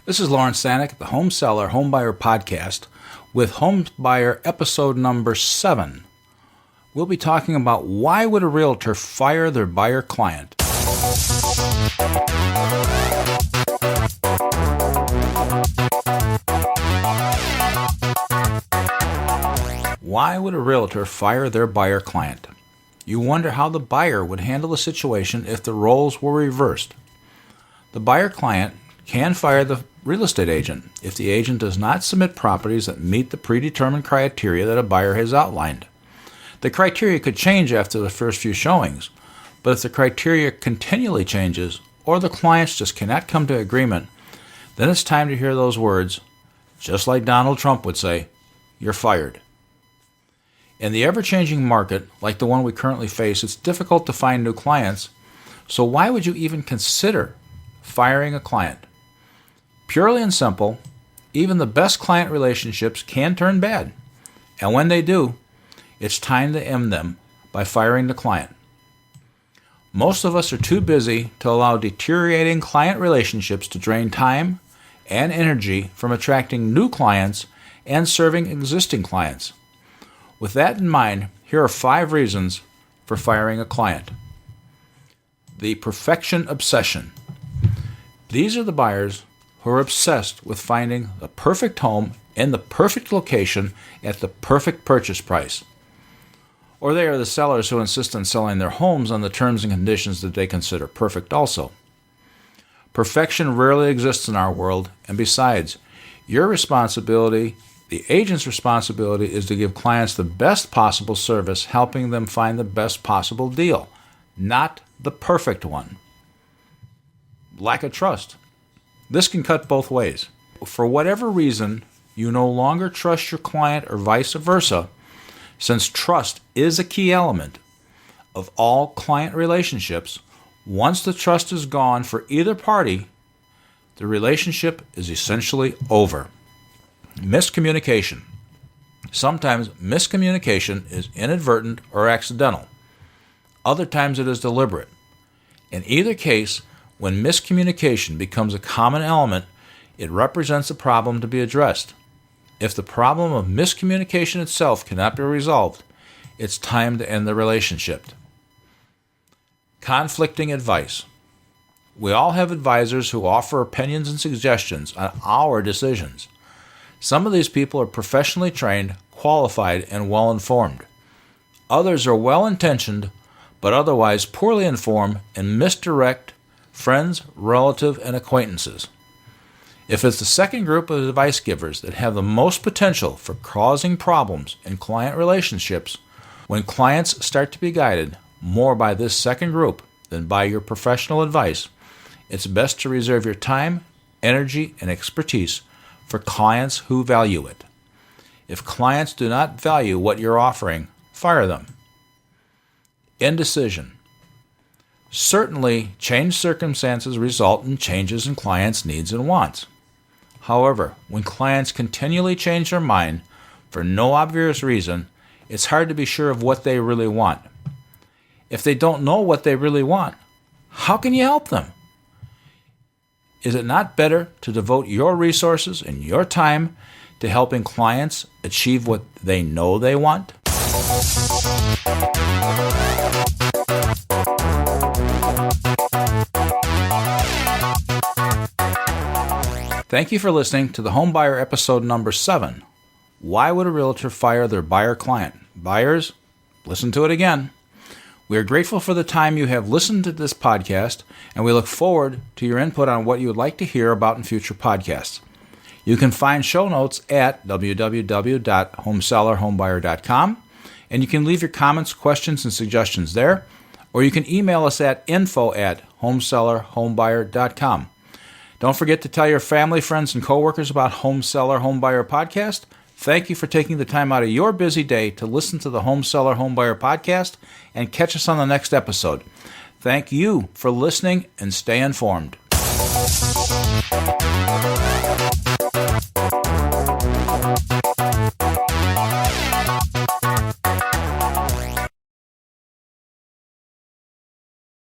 This is Lawrence Stanek, the Home Seller, Home Buyer Podcast, with Home Buyer episode number 7. We'll be talking about why would a realtor fire their buyer client. Why would a realtor fire their buyer client? You wonder how the buyer would handle the situation if the roles were reversed. The buyer client can fire the real estate agent if the agent does not submit properties that meet the predetermined criteria that a buyer has outlined. The criteria could change after the first few showings, but if the criteria continually changes or the clients just cannot come to agreement, then it's time to hear those words, just like Donald Trump would say, "You're fired." In the ever-changing market, like the one we currently face, it's difficult to find new clients, so why would you even consider firing a client? Purely and simple, even the best client relationships can turn bad. And when they do, it's time to end them by firing the client. Most of us are too busy to allow deteriorating client relationships to drain time and energy from attracting new clients and serving existing clients. With that in mind, here are 5 reasons for firing a client. The perfection obsession. These are the buyers who are obsessed with finding the perfect home in the perfect location at the perfect purchase price. Or they are the sellers who insist on selling their homes on the terms and conditions that they consider perfect also. Perfection rarely exists in our world, and besides, your responsibility, the agent's responsibility, is to give clients the best possible service, helping them find the best possible deal, not the perfect one. Lack of trust. This can cut both ways. For whatever reason, you no longer trust your client or vice versa, since trust is a key element of all client relationships. Once the trust is gone for either party, the relationship is essentially over. Miscommunication. Sometimes miscommunication is inadvertent or accidental. Other times it is deliberate. In either case, when miscommunication becomes a common element, it represents a problem to be addressed. If the problem of miscommunication itself cannot be resolved, it's time to end the relationship. Conflicting advice. We all have advisors who offer opinions and suggestions on our decisions. Some of these people are professionally trained, qualified, and well-informed. Others are well-intentioned, but otherwise poorly informed and misdirect friends, relatives, and acquaintances. If it's the second group of advice givers that have the most potential for causing problems in client relationships, when clients start to be guided more by this second group than by your professional advice, it's best to reserve your time, energy, and expertise for clients who value it. If clients do not value what you're offering, fire them. Indecision. Certainly, changed circumstances result in changes in clients' needs and wants. However, when clients continually change their mind for no obvious reason, it's hard to be sure of what they really want. If they don't know what they really want, how can you help them? Is it not better to devote your resources and your time to helping clients achieve what they know they want? Thank you for listening to the Home Buyer episode number 7. Why would a realtor fire their buyer client? Buyers, listen to it again. We are grateful for the time you have listened to this podcast, and we look forward to your input on what you would like to hear about in future podcasts. You can find show notes at www.homesellerhomebuyer.com, and you can leave your comments, questions, and suggestions there, or you can email us at info@homesellerhomebuyer.com. Don't forget to tell your family, friends, and coworkers about Home Seller Home Buyer Podcast. Thank you for taking the time out of your busy day to listen to the Home Seller Home Buyer Podcast, and catch us on the next episode. Thank you for listening, and stay informed.